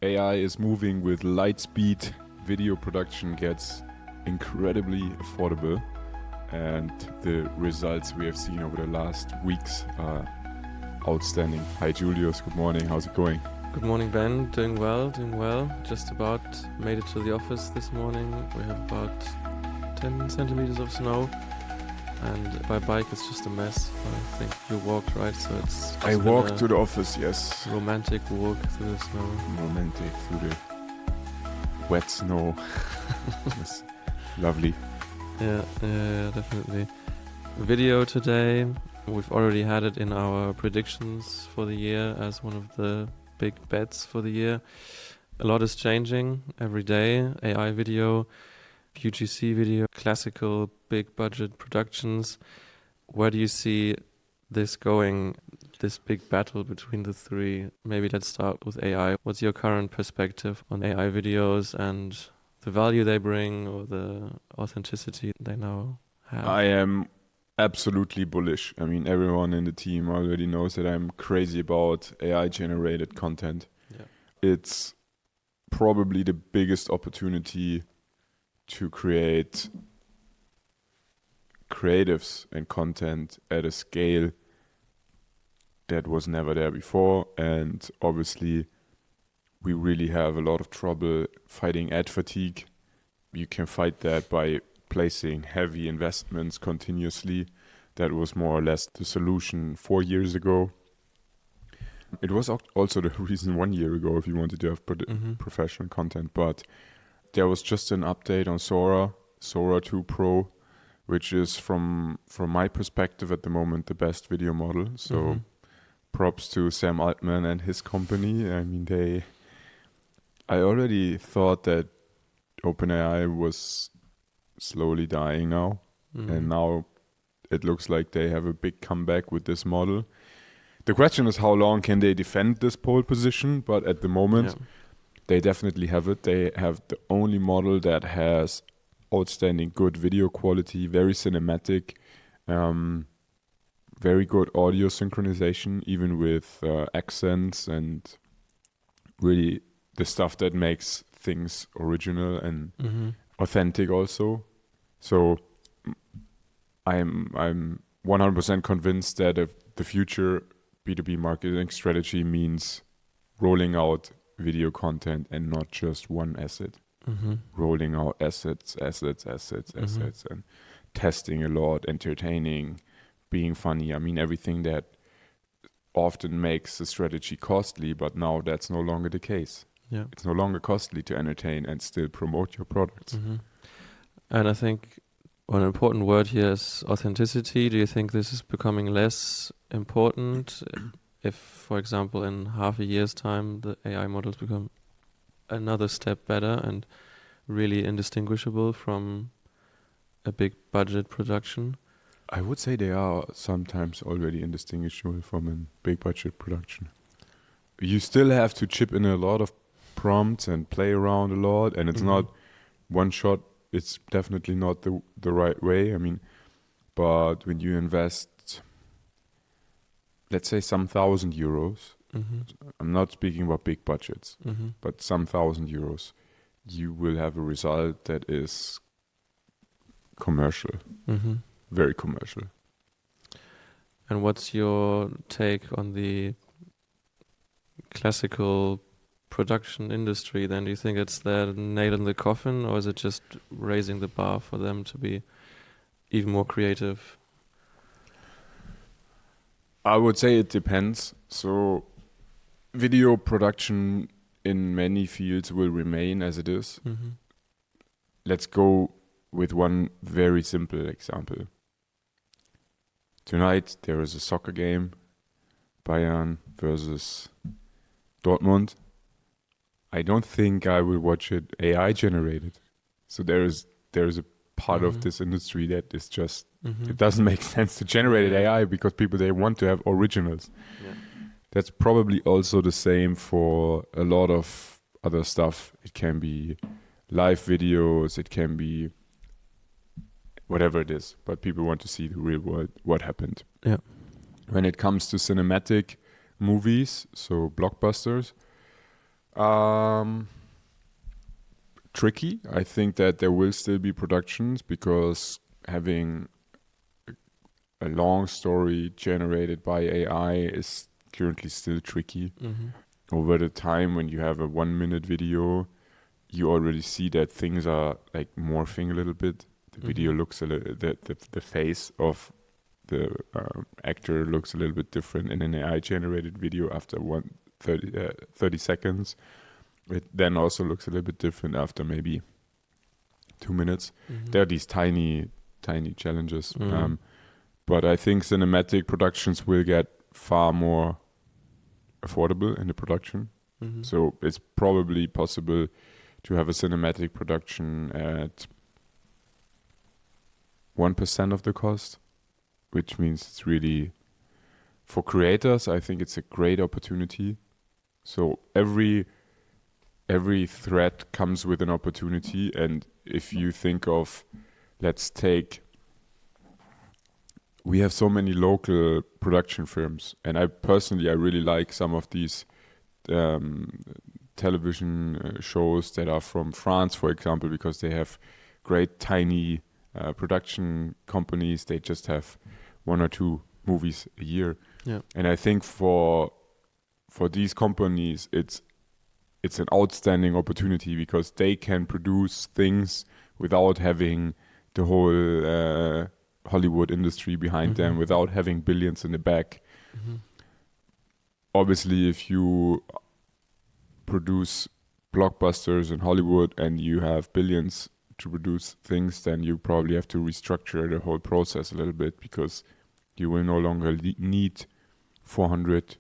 AI is moving with light speed. Video production gets incredibly affordable, and the results we have seen over the last weeks are outstanding. Hi Julius, good morning, how's it going? Good morning, Ben. Doing well. Just about made it to the office this morning. We have about 10 centimeters of snow, and by bike it's just a mess. I think you walked, right? So it's I walked to the office, yes. Romantic walk through the snow. Romantic through the wet snow. It's lovely. Yeah, definitely. Video today. We've already had it in our predictions for the year as one of the big bets for the year. A lot is changing every day. AI video, UGC video, classical big budget productions. Where do you see this going, this big battle between the three? Maybe let's start with AI. What's your current perspective on AI videos and the value they bring or the authenticity they now have? I am absolutely bullish. I mean, everyone in the team already knows that I'm crazy about AI-generated content. Yeah. It's probably the biggest opportunity to create creatives and content at a scale that was never there before. And obviously, we really have a lot of trouble fighting ad fatigue. You can fight that by placing heavy investments continuously. That was more or less the solution 4 years ago. It was also the reason 1 year ago if you wanted to have professional content. But there was just an update on Sora 2 Pro, which is from my perspective at the moment the best video model. So props to Sam Altman and his company. I mean, I already thought that OpenAI was slowly dying now, and now it looks like they have a big comeback with this model. The question is how long can they defend this pole position, but at the moment they definitely have it. They have the only model that has outstanding good video quality, very cinematic, very good audio synchronization, even with accents and really the stuff that makes things original and authentic also. So I'm 100% convinced that the future B2B marketing strategy means rolling out video content and not just one asset. Rolling out assets, and testing a lot, entertaining, being funny. I mean, everything that often makes the strategy costly, but now that's no longer the case. Yeah. It's no longer costly to entertain and still promote your products. And I think one important word here is authenticity. Do you think this is becoming less important if, for example, in half a year's time, the AI models become another step better and really indistinguishable from a big budget production? I would say they are sometimes already indistinguishable from a big budget production. You still have to chip in a lot of prompts and play around a lot, and it's not one shot. It's definitely not the right way. I mean, but when you invest, let's say some €1,000, I'm not speaking about big budgets, but some €1,000, you will have a result that is commercial, very commercial. And what's your take on the classical production industry then? Do you think it's the nail in the coffin, or is it just raising the bar for them to be even more creative? I would say it depends. So video production in many fields will remain as it is. Let's go with one very simple example. Tonight there is a soccer game, Bayern versus Dortmund. I don't think I will watch it AI generated. So there is a part of this industry that is just it doesn't make sense to generate AI because people, they want to have originals. That's probably also the same for a lot of other stuff. It can be live videos, it can be whatever it is, but people want to see the real world, what happened. Yeah. When it comes to cinematic movies, so blockbusters, Tricky. I think that there will still be productions because having a long story generated by AI is currently still tricky. Mm-hmm. Over the time when you have a 1 minute video, you already see that things are like morphing a little bit. The video looks a little, the face of the actor looks a little bit different in an AI generated video after 30 seconds. It then also looks a little bit different after maybe 2 minutes. Mm-hmm. There are these tiny challenges. Mm-hmm. But I think cinematic productions will get far more affordable in the production. Mm-hmm. So it's probably possible to have a cinematic production at 1% of the cost, which means it's really, for creators, I think it's a great opportunity. So every threat comes with an opportunity. And if you think of, let's take, we have so many local production firms, and I really like some of these television shows that are from France, for example, because they have great tiny production companies. They just have 1 or 2 movies a year. Yeah. And I think for these companies, it's an outstanding opportunity because they can produce things without having the whole Hollywood industry behind them, without having billions in the back. Mm-hmm. Obviously, if you produce blockbusters in Hollywood and you have billions to produce things, then you probably have to restructure the whole process a little bit because you will no longer need 400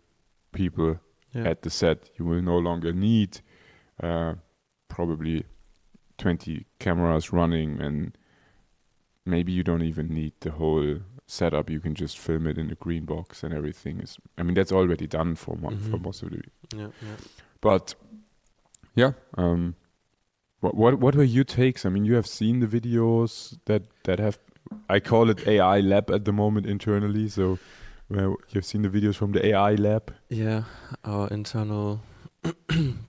people at the set. You will no longer need probably 20 cameras running, and maybe you don't even need the whole setup. You can just film it in a green box and everything is, I mean, that's already done for most of the. Yeah. But yeah, what were your takes? I mean, you have seen the videos that have, I call it AI lab at the moment internally. So you've seen the videos from the AI lab. Yeah, our internal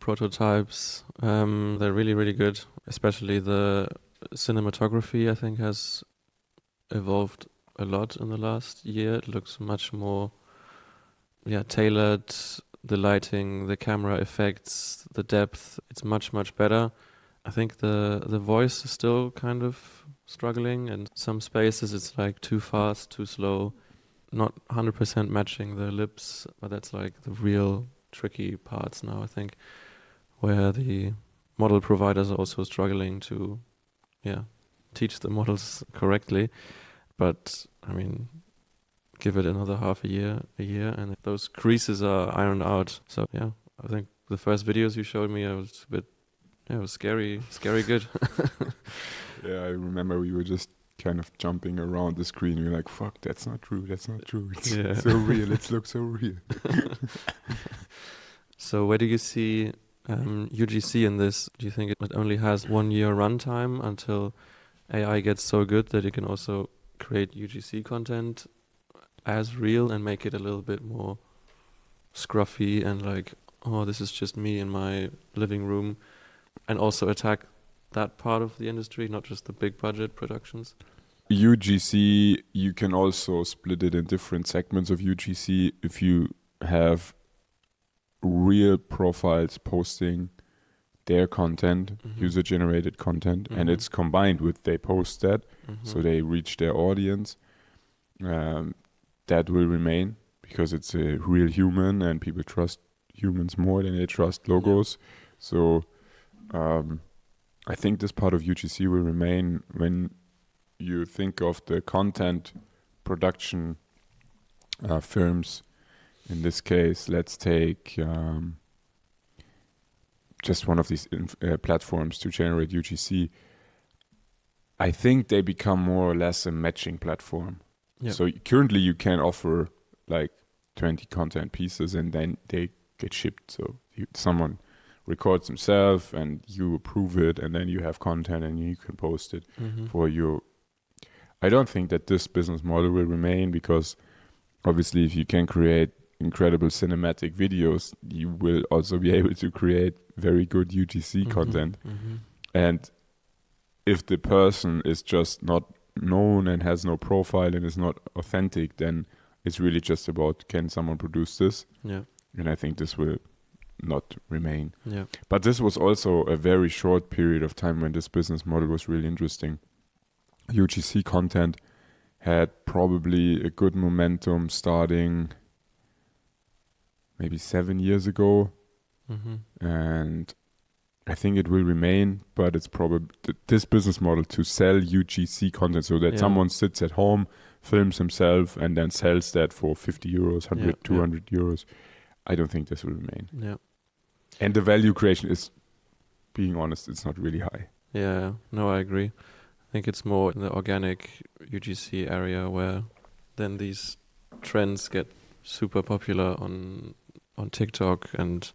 prototypes, they're really, really good. Especially the cinematography, I think, has evolved a lot in the last year. It looks much more tailored. The lighting, the camera effects, the depth, it's much, much better. I think the voice is still kind of struggling. In some spaces it's like too fast, too slow, not 100% matching the lips, but that's like the real tricky parts now, I think, where the model providers are also struggling to teach the models correctly. But I mean, give it another half a year, and those creases are ironed out. So yeah, I think the first videos you showed me, I was a bit, it was scary good. Yeah, I remember we were just kind of jumping around the screen. We were like, fuck, that's not true. It's so real. It looks so real. So where do you see UGC in this? Do you think it only has 1 year runtime until AI gets so good that it can also create UGC content as real and make it a little bit more scruffy and like, oh, this is just me in my living room, and also attack that part of the industry, not just the big budget productions? UGC, you can also split it in different segments of UGC. If you have real profiles posting their content, user-generated content, and it's combined with they post that, so they reach their audience, that will remain because it's a real human and people trust humans more than they trust logos. So I think this part of UGC will remain. When you think of the content production firms, in this case, let's take just one of these platforms to generate UGC. I think they become more or less a matching platform. Yeah. So currently you can offer like 20 content pieces and then they get shipped. So someone records himself and you approve it, and then you have content and you can post it for your. I don't think that this business model will remain, because obviously if you can create incredible cinematic videos, you will also be able to create very good UGC content. And if the person is just not known and has no profile and is not authentic, then it's really just about, can someone produce this? Yeah. And I think this will not remain. Yeah. But this was also a very short period of time when this business model was really interesting. UGC content had probably a good momentum starting maybe 7 years ago. And I think it will remain, but it's probably this business model to sell UGC content so that someone sits at home, films himself, and then sells that for 50 euros, 100, 200 euros. I don't think this will remain. Yeah. And the value creation is, being honest, it's not really high. Yeah, no, I agree. I think it's more in the organic UGC area where then these trends get super popular on TikTok, and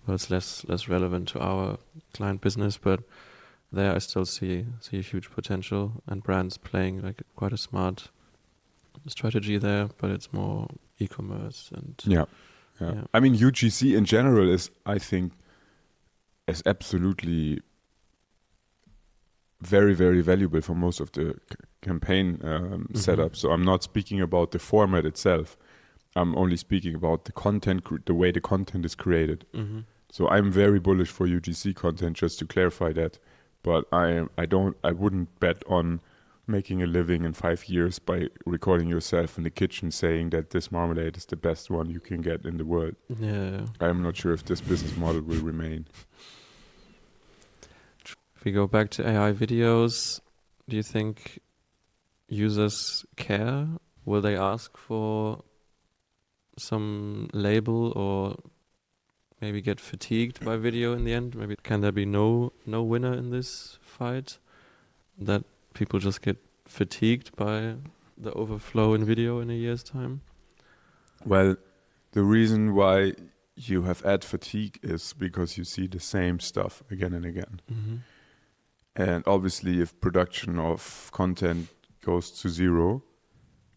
well, it's less relevant to our client business, but there I still see a huge potential, and brands playing like quite a smart strategy there, but it's more e-commerce and Yeah. I mean, UGC in general is, I think, is absolutely very, very valuable for most of the campaign setup. So I'm not speaking about the format itself. I'm only speaking about the content, the way the content is created. So I'm very bullish for UGC content, just to clarify that. But I wouldn't bet on making a living in 5 years by recording yourself in the kitchen saying that this marmalade is the best one you can get in the world. Yeah. I'm not sure if this business model will remain. If we go back to AI videos, do you think users care? Will they ask for some label, or maybe get fatigued by video in the end? Maybe can there be no winner in this fight? That people just get fatigued by the overflow in video in a year's time? Well, the reason why you have ad fatigue is because you see the same stuff again and again. And obviously, if production of content goes to zero,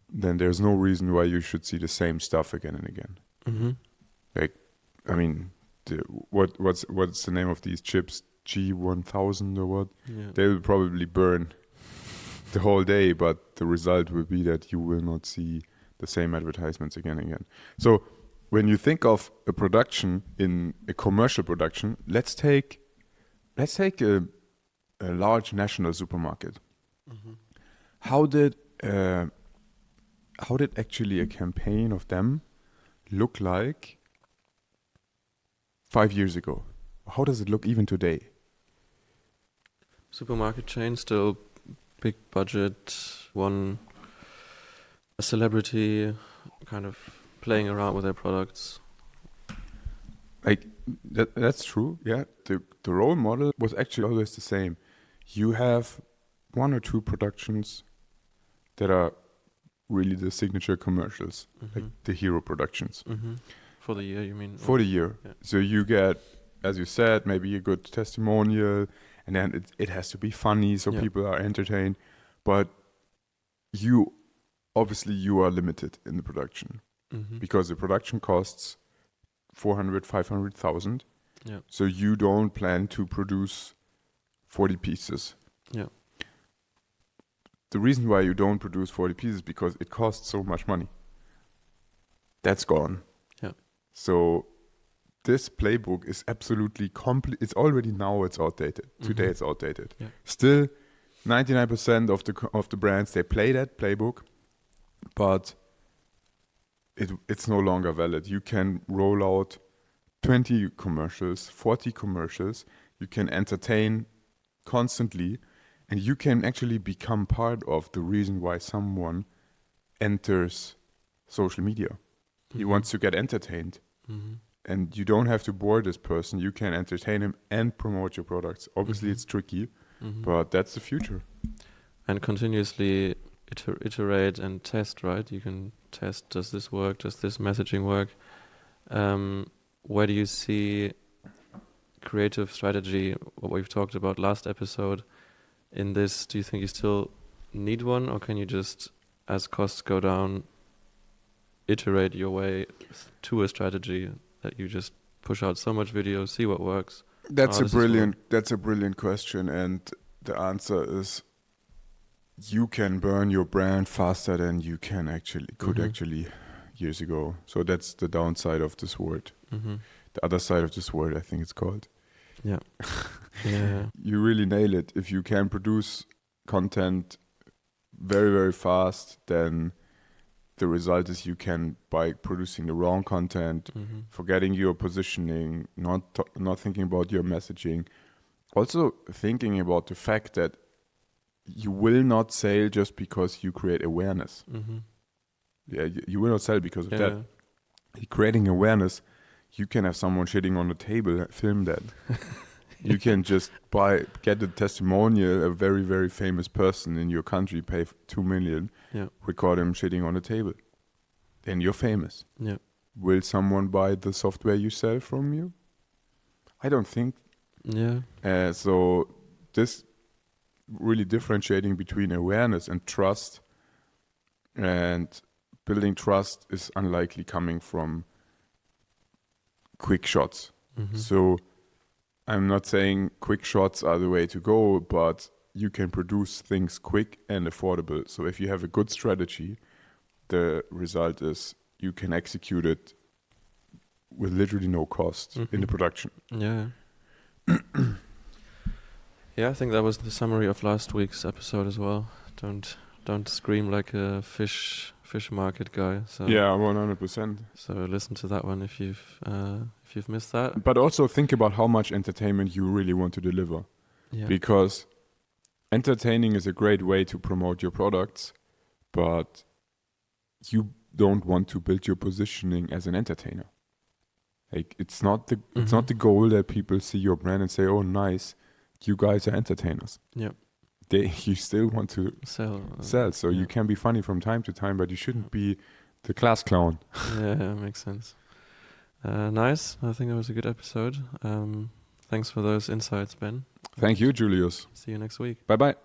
then there's no reason why you should see the same stuff again and again. Like, I mean, what's the name of these chips? G1000 or what? Yeah. They will probably burn the whole day, but the result will be that you will not see the same advertisements again and again. So when you think of a production in a commercial production, let's take a large national supermarket. How did actually a campaign of them look like 5 years ago? How does it look even today? Supermarket chain, still big budget, a celebrity kind of playing around with their products. Like that's true, yeah. The role model was actually always the same. You have 1 or 2 productions that are really the signature commercials, like the hero productions. For the year, you mean? For the year. Yeah. So you get, as you said, maybe a good testimonial, and then it has to be funny so people are entertained. But you are limited in the production because the production costs 400, 500,000. Yeah. So you don't plan to produce 40 pieces. Yeah. The reason why you don't produce 40 pieces is because it costs so much money. That's gone. Yeah. So this playbook is absolutely it's already now it's outdated. Today it's outdated. Yeah. Still 99% of the brands, they play that playbook, but it's no longer valid. You can roll out 20 commercials, 40 commercials. You can entertain constantly, and you can actually become part of the reason why someone enters social media. He wants to get entertained, and you don't have to bore this person. You can entertain him and promote your products. Obviously, it's tricky, but that's the future. And continuously iterate and test, right? You can test, does this work? Does this messaging work? Where do you see creative strategy, what we've talked about last episode, in this? Do you think you still need one, or can you just, as costs go down, iterate your way to a strategy that you just push out so much video, see what works? That's a brilliant question, and the answer is you can burn your brand faster than you could actually years ago. So that's the downside of this word. The other side of this word, I think it's called. Yeah. Yeah. You really nail it. If you can produce content very, very fast, then the result is you can, by producing the wrong content, forgetting your positioning, not thinking about your messaging, also thinking about the fact that you will not sell just because you create awareness. Yeah, you will not sell because of that. Creating awareness, you can have someone shitting on the table, film that. You can just get a testimonial, a very, very famous person in your country, pay 2 million, record him shitting on the table. Then you're famous. Yeah. Will someone buy the software you sell from you? I don't think. Yeah. So this really differentiating between awareness and trust, and building trust is unlikely coming from quick shots. So I'm not saying quick shots are the way to go, but you can produce things quick and affordable. So if you have a good strategy, the result is you can execute it with literally no cost in the production. Yeah. Yeah, I think that was the summary of last week's episode as well. Don't scream like a fish market guy. So yeah, 100%. So listen to that one if you've missed that. But also think about how much entertainment you really want to deliver. Yeah. Because entertaining is a great way to promote your products, but you don't want to build your positioning as an entertainer. Like it's not the goal that people see your brand and say, "Oh, nice, you guys are entertainers." Yeah. You still want to sell. So you can be funny from time to time, but you shouldn't be the class clown. Yeah, makes sense. Nice. I think that was a good episode. Thanks for those insights, Ben. Thank you, Julius. See you next week. Bye-bye.